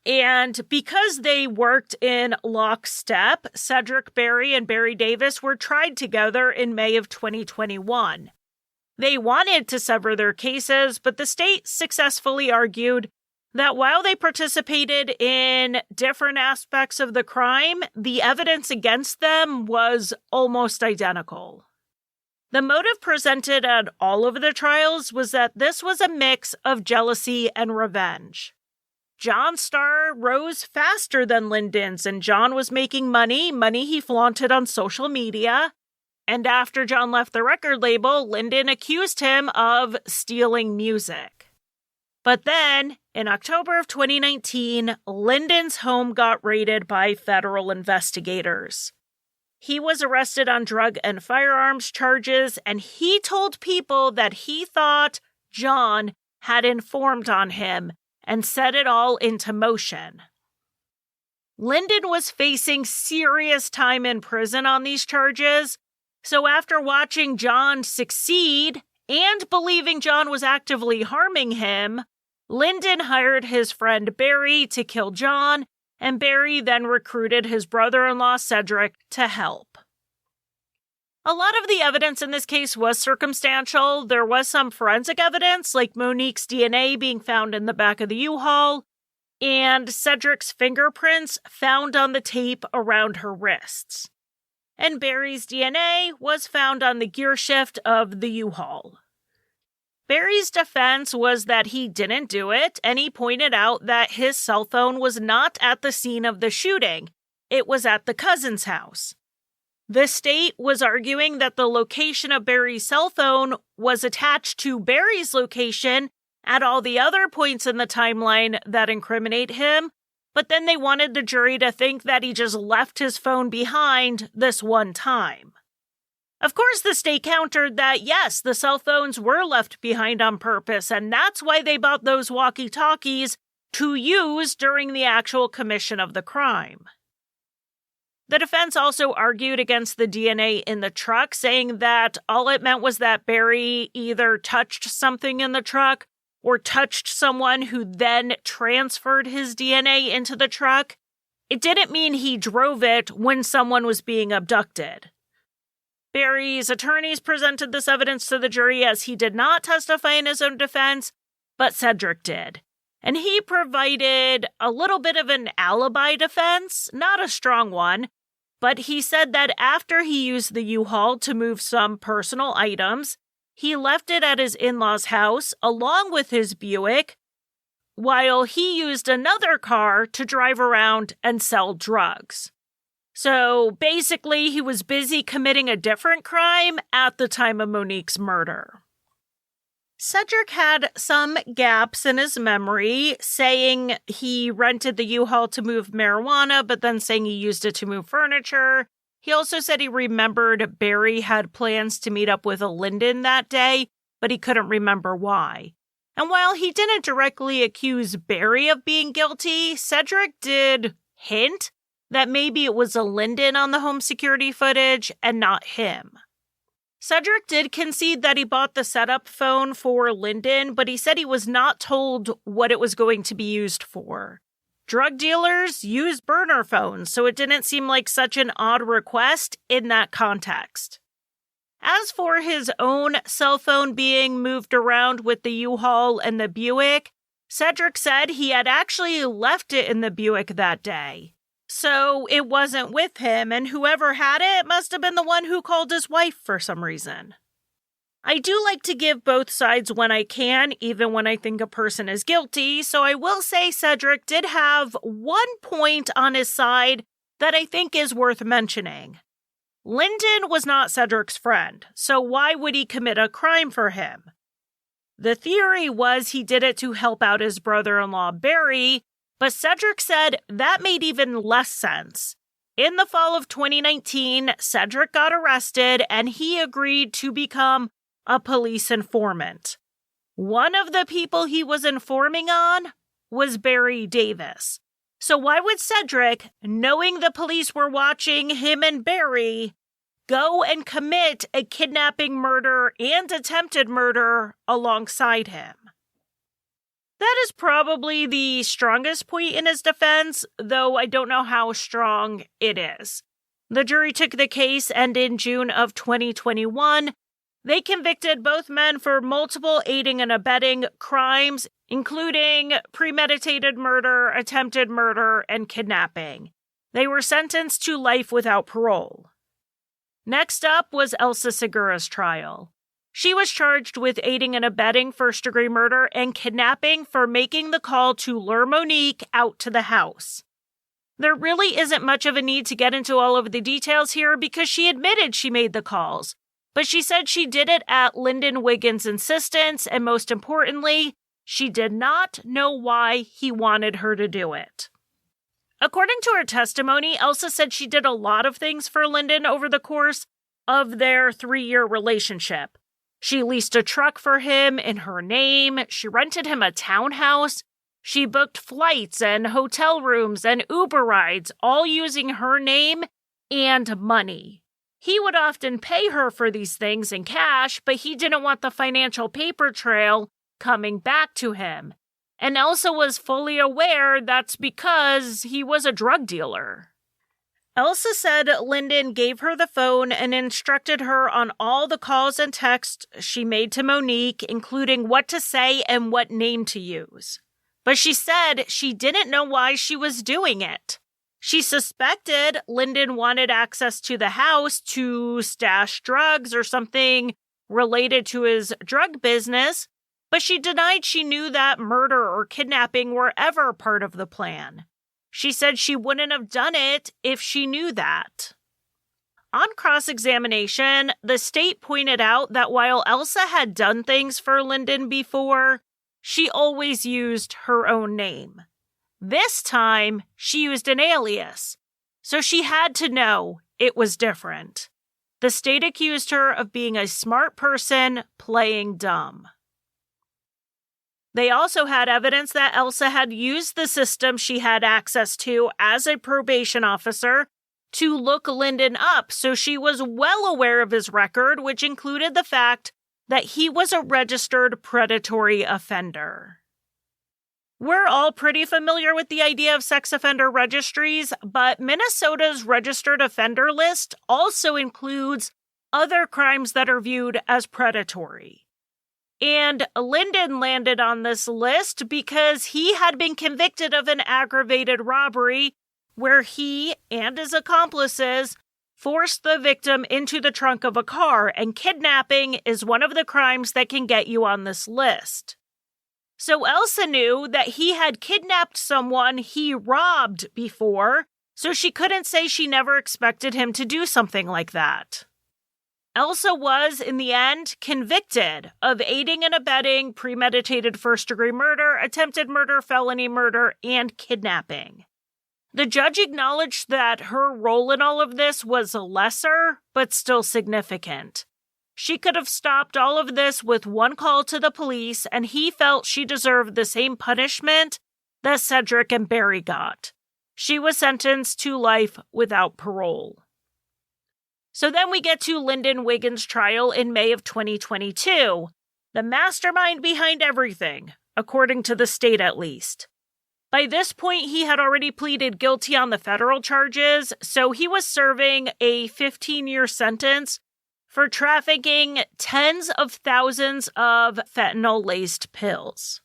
And because they worked in lockstep, Cedric, Barry, and Barry Davis were tried together in May of 2021. They wanted to sever their cases, but the state successfully argued that while they participated in different aspects of the crime, the evidence against them was almost identical. The motive presented at all of the trials was that this was a mix of jealousy and revenge. John's star rose faster than Lyndon's, and John was making money he flaunted on social media. And after John left the record label, Lyndon accused him of stealing music. But then, in October of 2019, Lyndon's home got raided by federal investigators. He was arrested on drug and firearms charges, and he told people that he thought John had informed on him and set it all into motion. Lyndon was facing serious time in prison on these charges, so after watching John succeed and believing John was actively harming him, Lyndon hired his friend Barry to kill John, and Barry then recruited his brother-in-law Cedric to help. A lot of the evidence in this case was circumstantial. There was some forensic evidence, like Monique's DNA being found in the back of the U-Haul, and Cedric's fingerprints found on the tape around her wrists. And Barry's DNA was found on the gear shift of the U-Haul. Barry's defense was that he didn't do it, and he pointed out that his cell phone was not at the scene of the shooting. It was at the cousin's house. The state was arguing that the location of Barry's cell phone was attached to Barry's location at all the other points in the timeline that incriminate him, but then they wanted the jury to think that he just left his phone behind this one time. Of course, the state countered that, yes, the cell phones were left behind on purpose, and that's why they bought those walkie-talkies to use during the actual commission of the crime. The defense also argued against the DNA in the truck, saying that all it meant was that Barry either touched something in the truck or touched someone who then transferred his DNA into the truck. It didn't mean he drove it when someone was being abducted. Barry's attorneys presented this evidence to the jury as he did not testify in his own defense, but Cedric did. And he provided a little bit of an alibi defense, not a strong one, but he said that after he used the U-Haul to move some personal items, he left it at his in-laws' house along with his Buick, while he used another car to drive around and sell drugs. So basically, he was busy committing a different crime at the time of Monique's murder. Cedric had some gaps in his memory, saying he rented the U-Haul to move marijuana, but then saying he used it to move furniture. He also said he remembered Barry had plans to meet up with a Lyndon that day, but he couldn't remember why. And while he didn't directly accuse Barry of being guilty, Cedric did hint that maybe it was a Lyndon on the home security footage and not him. Cedric did concede that he bought the setup phone for Lyndon, but he said he was not told what it was going to be used for. Drug dealers use burner phones, so it didn't seem like such an odd request in that context. As for his own cell phone being moved around with the U-Haul and the Buick, Cedric said he had actually left it in the Buick that day. So it wasn't with him, and whoever had it must have been the one who called his wife for some reason. I do like to give both sides when I can, even when I think a person is guilty, so I will say Cedric did have one point on his side that I think is worth mentioning. Lyndon was not Cedric's friend, so why would he commit a crime for him? The theory was he did it to help out his brother-in-law Barry, but Cedric said that made even less sense. In the fall of 2019, Cedric got arrested and he agreed to become a police informant. One of the people he was informing on was Barry Davis. So why would Cedric, knowing the police were watching him and Barry, go and commit a kidnapping, murder, and attempted murder alongside him? That is probably the strongest point in his defense, though I don't know how strong it is. The jury took the case, and in June of 2021, they convicted both men for multiple aiding and abetting crimes, including premeditated murder, attempted murder, and kidnapping. They were sentenced to life without parole. Next up was Elsa Sigura's trial. She was charged with aiding and abetting first-degree murder and kidnapping for making the call to lure Monique out to the house. There really isn't much of a need to get into all of the details here because she admitted she made the calls, but she said she did it at Lyndon Wiggins' insistence, and most importantly, She did not know why he wanted her to do it. According to her testimony, Elsa said she did a lot of things for Lyndon over the course of their 3-year relationship. She leased a truck for him in her name. She rented him a townhouse. She booked flights and hotel rooms and Uber rides, all using her name and money. He would often pay her for these things in cash, but he didn't want the financial paper trail coming back to him. And Elsa was fully aware that's because he was a drug dealer. Elsa said Lyndon gave her the phone and instructed her on all the calls and texts she made to Monique, including what to say and what name to use. But she said she didn't know why she was doing it. She suspected Lyndon wanted access to the house to stash drugs or something related to his drug business, but she denied she knew that murder or kidnapping were ever part of the plan. She said she wouldn't have done it if she knew that. On cross-examination, the state pointed out that while Elsa had done things for Lyndon before, she always used her own name. This time, she used an alias, so she had to know it was different. The state accused her of being a smart person playing dumb. They also had evidence that Elsa had used the system she had access to as a probation officer to look Lyndon up, so she was well aware of his record, which included the fact that he was a registered predatory offender. We're all pretty familiar with the idea of sex offender registries, but Minnesota's registered offender list also includes other crimes that are viewed as predatory. And Lyndon landed on this list because he had been convicted of an aggravated robbery where he and his accomplices forced the victim into the trunk of a car, and kidnapping is one of the crimes that can get you on this list. So Elsa knew that he had kidnapped someone he robbed before, so she couldn't say she never expected him to do something like that. Elsa was, in the end, convicted of aiding and abetting premeditated first-degree murder, attempted murder, felony murder, and kidnapping. The judge acknowledged that her role in all of this was lesser, but still significant. She could have stopped all of this with one call to the police, and he felt she deserved the same punishment that Cedric and Barry got. She was sentenced to life without parole. So then we get to Lyndon Wiggins' trial in May of 2022, the mastermind behind everything, according to the state at least. By this point, he had already pleaded guilty on the federal charges, so he was serving a 15-year sentence for trafficking tens of thousands of fentanyl-laced pills.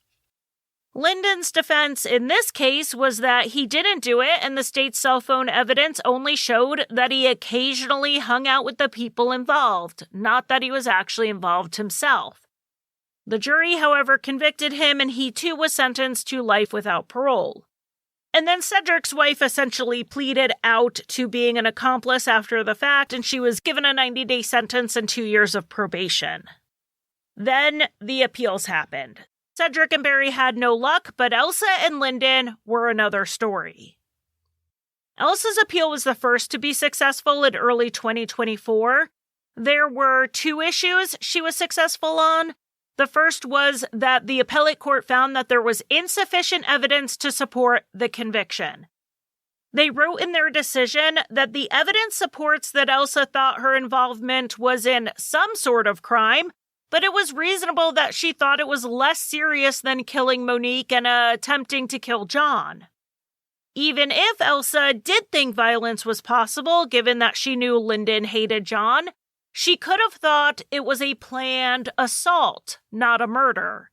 Lyndon's defense in this case was that he didn't do it, and the state's cell phone evidence only showed that he occasionally hung out with the people involved, not that he was actually involved himself. The jury, however, convicted him, and he too was sentenced to life without parole. And then Cedric's wife essentially pleaded out to being an accomplice after the fact, and she was given a 90-day sentence and 2 years of probation. Then the appeals happened. Cedric and Barry had no luck, but Elsa and Lyndon were another story. Elsa's appeal was the first to be successful in early 2024. There were 2 issues she was successful on. The first was that the appellate court found that there was insufficient evidence to support the conviction. They wrote in their decision that the evidence supports that Elsa thought her involvement was in some sort of crime, but it was reasonable that she thought it was less serious than killing Monique and attempting to kill John. Even if Elsa did think violence was possible, given that she knew Lyndon hated John, she could have thought it was a planned assault, not a murder.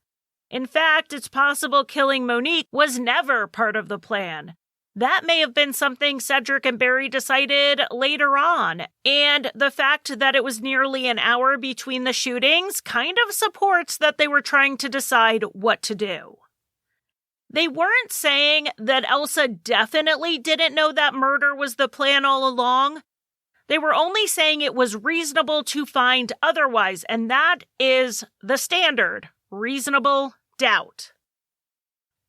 In fact, it's possible killing Monique was never part of the plan. That may have been something Cedric and Barry decided later on, and the fact that it was nearly an hour between the shootings kind of supports that they were trying to decide what to do. They weren't saying that Elsa definitely didn't know that murder was the plan all along. They were only saying it was reasonable to find otherwise, and that is the standard, reasonable doubt.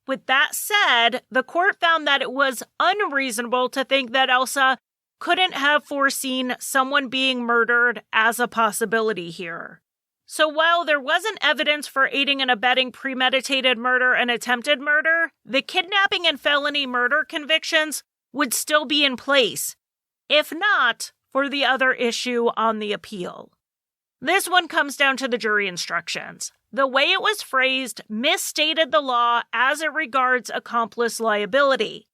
With that said, the court found that it was unreasonable to think that Elsa couldn't have foreseen someone being murdered as a possibility here. So while there wasn't evidence for aiding and abetting premeditated murder and attempted murder, the kidnapping and felony murder convictions would still be in place, if not for the other issue on the appeal. This one comes down to the jury instructions. The way it was phrased misstated the law as it regards accomplice liability.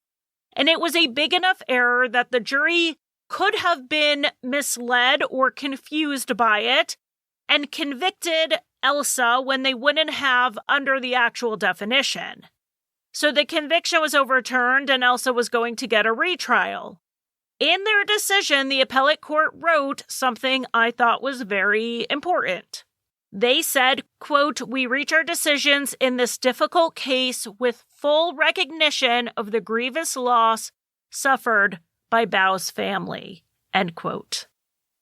And it was a big enough error that the jury could have been misled or confused by it and convicted Elsa when they wouldn't have under the actual definition. So the conviction was overturned and Elsa was going to get a retrial. In their decision, the appellate court wrote something I thought was very important. They said, quote, "We reach our decisions in this difficult case with full recognition of the grievous loss suffered by Baugh's family," end quote.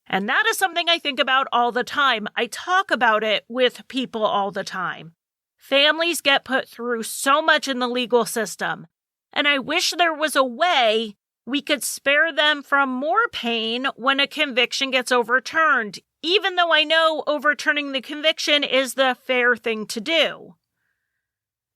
And that is something I think about all the time. I talk about it with people all the time. Families get put through so much in the legal system, and I wish there was a way we could spare them from more pain when a conviction gets overturned, even though I know overturning the conviction is the fair thing to do.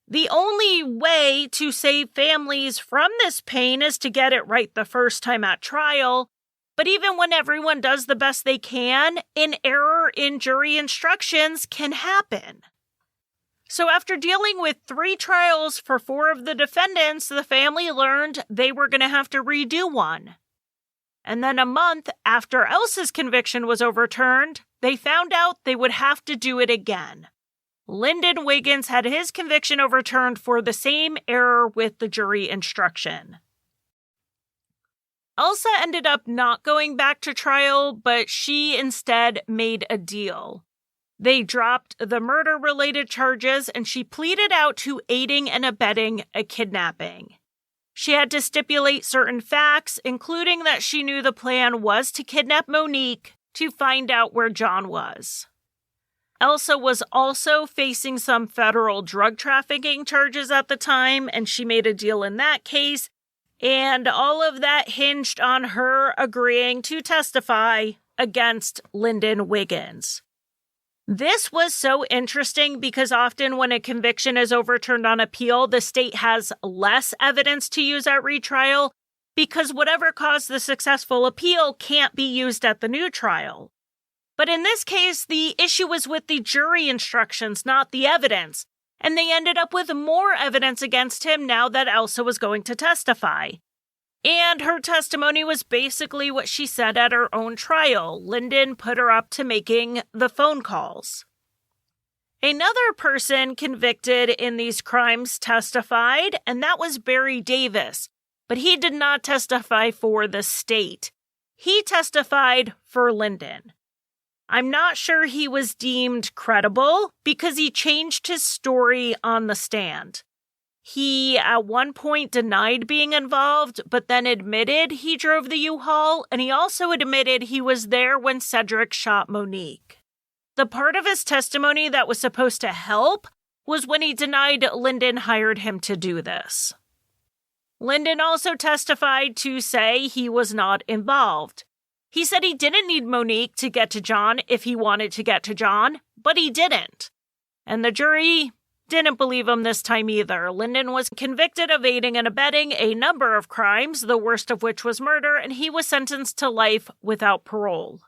The only way to save families from this pain is to get it right the first time at trial, but even when everyone does the best they can, an error in jury instructions can happen. So after dealing with 3 trials for 4 of the defendants, the family learned they were going to have to redo one. And then a month after Elsa's conviction was overturned, they found out they would have to do it again. Lyndon Wiggins had his conviction overturned for the same error with the jury instruction. Elsa ended up not going back to trial, but she instead made a deal. They dropped the murder-related charges, and she pleaded out to aiding and abetting a kidnapping. She had to stipulate certain facts, including that she knew the plan was to kidnap Monique to find out where John was. Elsa was also facing some federal drug trafficking charges at the time, and she made a deal in that case, and all of that hinged on her agreeing to testify against Lyndon Wiggins. This was so interesting because often when a conviction is overturned on appeal, the state has less evidence to use at retrial because whatever caused the successful appeal can't be used at the new trial. But in this case, the issue was with the jury instructions, not the evidence, and they ended up with more evidence against him now that Elsa was going to testify. And her testimony was basically what she said at her own trial. Lyndon put her up to making the phone calls. Another person convicted in these crimes testified, and that was Barry Davis. But he did not testify for the state. He testified for Lyndon. I'm not sure he was deemed credible because he changed his story on the stand. He, at one point, denied being involved, but then admitted he drove the U-Haul, and he also admitted he was there when Cedric shot Monique. The part of his testimony that was supposed to help was when he denied Lyndon hired him to do this. Lyndon also testified to say he was not involved. He said he didn't need Monique to get to John if he wanted to get to John, but he didn't. And the jury didn't believe him this time either. Lyndon was convicted of aiding and abetting a number of crimes, the worst of which was murder, and he was sentenced to life without parole.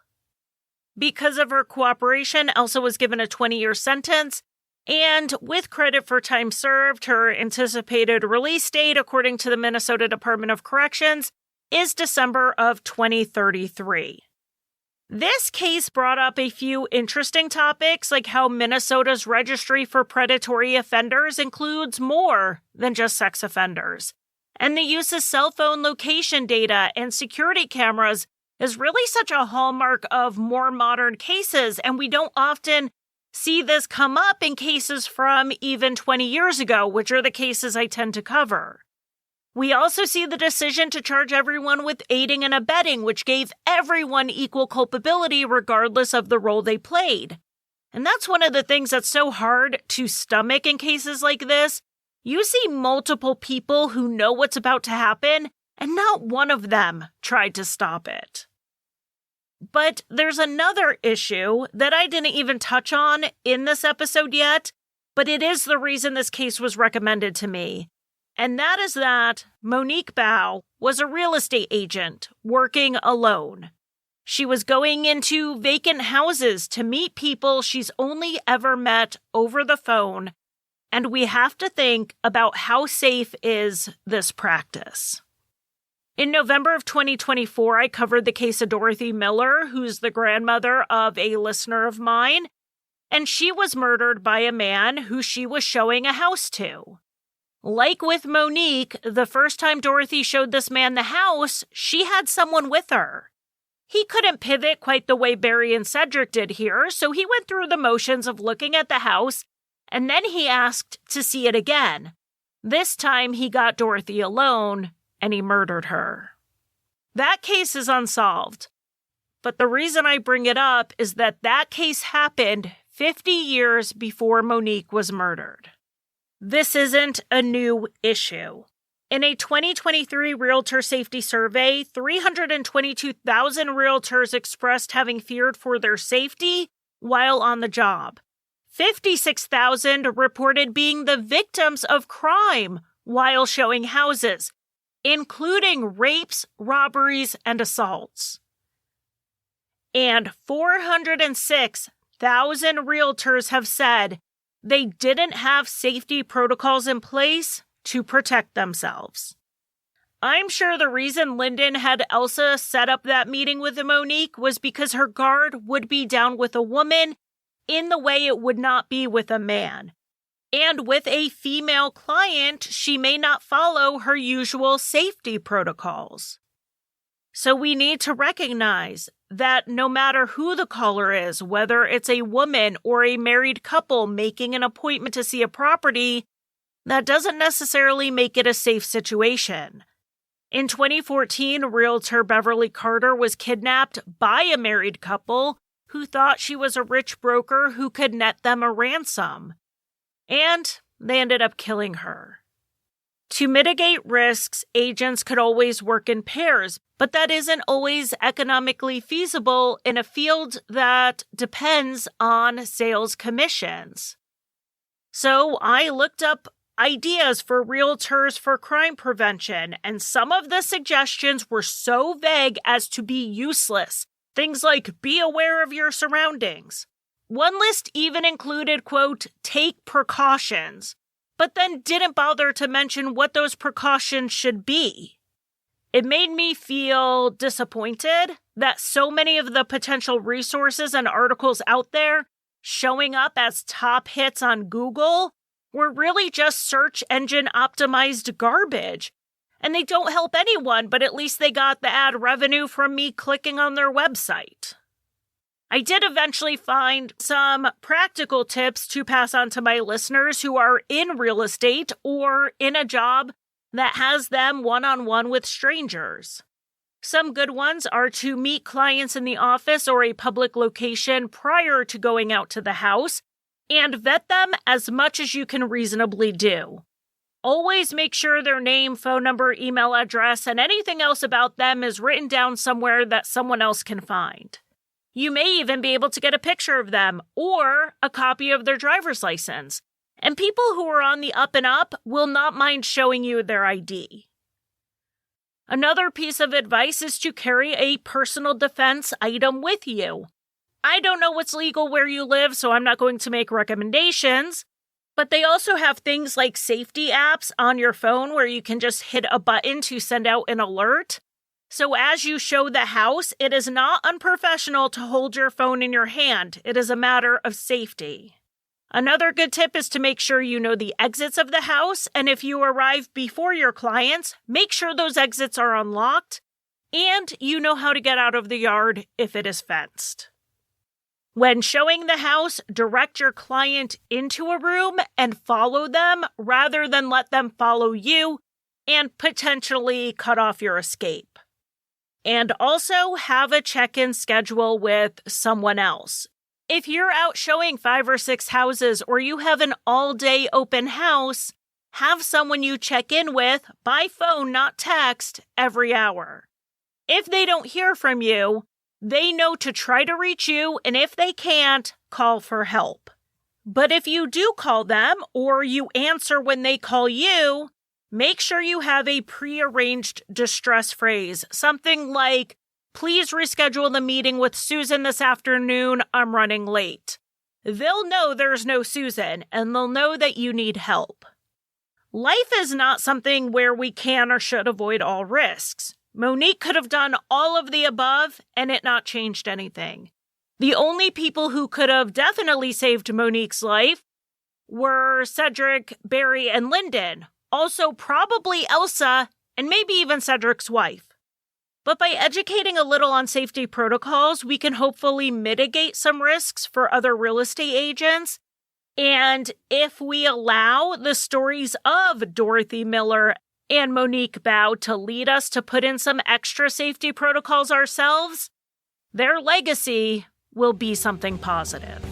Because of her cooperation, Elsa was given a 20-year sentence, and with credit for time served, her anticipated release date, according to the Minnesota Department of Corrections, is December of 2033. This case brought up a few interesting topics, like how Minnesota's registry for predatory offenders includes more than just sex offenders. And the use of cell phone location data and security cameras is really such a hallmark of more modern cases, and we don't often see this come up in cases from even 20 years ago, which are the cases I tend to cover. We also see the decision to charge everyone with aiding and abetting, which gave everyone equal culpability regardless of the role they played. And that's one of the things that's so hard to stomach in cases like this, You see multiple people who know what's about to happen, and not one of them tried to stop it. But there's another issue that I didn't even touch on in this episode yet, but it is the reason this case was recommended to me. And that is that Monique Baugh was a real estate agent working alone. She was going into vacant houses to meet people she's only ever met over the phone, and we have to think about how safe is this practice. In November of 2024, I covered the case of Dorothy Miller, who's the grandmother of a listener of mine, and she was murdered by a man who she was showing a house to. Like with Monique, the first time Dorothy showed this man the house, she had someone with her. He couldn't pivot quite the way Barry and Cedric did here, so he went through the motions of looking at the house, and then he asked to see it again. This time he got Dorothy alone, and he murdered her. That case is unsolved. But the reason I bring it up is that case happened 50 years before Monique was murdered. This isn't a new issue. In a 2023 Realtor Safety Survey, 322,000 realtors expressed having feared for their safety while on the job. 56,000 reported being the victims of crime while showing houses, including rapes, robberies, and assaults. And 406,000 realtors have said they didn't have safety protocols in place to protect themselves. I'm sure the reason Lyndon had Elsa set up that meeting with Monique was because her guard would be down with a woman in the way it would not be with a man. And with a female client, she may not follow her usual safety protocols. So we need to recognize that no matter who the caller is, whether it's a woman or a married couple making an appointment to see a property, that doesn't necessarily make it a safe situation. In 2014, realtor Beverly Carter was kidnapped by a married couple who thought she was a rich broker who could net them a ransom. And they ended up killing her. To mitigate risks, agents could always work in pairs, but that isn't always economically feasible in a field that depends on sales commissions. So I looked up ideas for realtors for crime prevention, and some of the suggestions were so vague as to be useless. Things like be aware of your surroundings. One list even included, quote, take precautions, but then didn't bother to mention what those precautions should be. It made me feel disappointed that so many of the potential resources and articles out there showing up as top hits on Google were really just search engine optimized garbage. And they don't help anyone, but at least they got the ad revenue from me clicking on their website. I did eventually find some practical tips to pass on to my listeners who are in real estate or in a job that has them one-on-one with strangers. Some good ones are to meet clients in the office or a public location prior to going out to the house and vet them as much as you can reasonably do. Always make sure their name, phone number, email address, and anything else about them is written down somewhere that someone else can find. You may even be able to get a picture of them or a copy of their driver's license. And people who are on the up and up will not mind showing you their ID. Another piece of advice is to carry a personal defense item with you. I don't know what's legal where you live, so I'm not going to make recommendations. But they also have things like safety apps on your phone where you can just hit a button to send out an alert. So as you show the house, it is not unprofessional to hold your phone in your hand. It is a matter of safety. Another good tip is to make sure you know the exits of the house, and if you arrive before your clients, make sure those exits are unlocked, and you know how to get out of the yard if it is fenced. When showing the house, direct your client into a room and follow them rather than let them follow you and potentially cut off your escape. And also have a check-in schedule with someone else. If you're out showing 5 or 6 houses or you have an all-day open house, have someone you check in with by phone, not text, every hour. If they don't hear from you, they know to try to reach you, and if they can't, call for help. But if you do call them or you answer when they call you, make sure you have a prearranged distress phrase, something like, "Please reschedule the meeting with Susan this afternoon. I'm running late." They'll know there's no Susan, and they'll know that you need help. Life is not something where we can or should avoid all risks. Monique could have done all of the above and it not changed anything. The only people who could have definitely saved Monique's life were Cedric, Barry, and Lyndon. Also probably Elsa, and maybe even Cedric's wife. But by educating a little on safety protocols, we can hopefully mitigate some risks for other real estate agents. And if we allow the stories of Dorothy Miller and Monique Baugh to lead us to put in some extra safety protocols ourselves, their legacy will be something positive.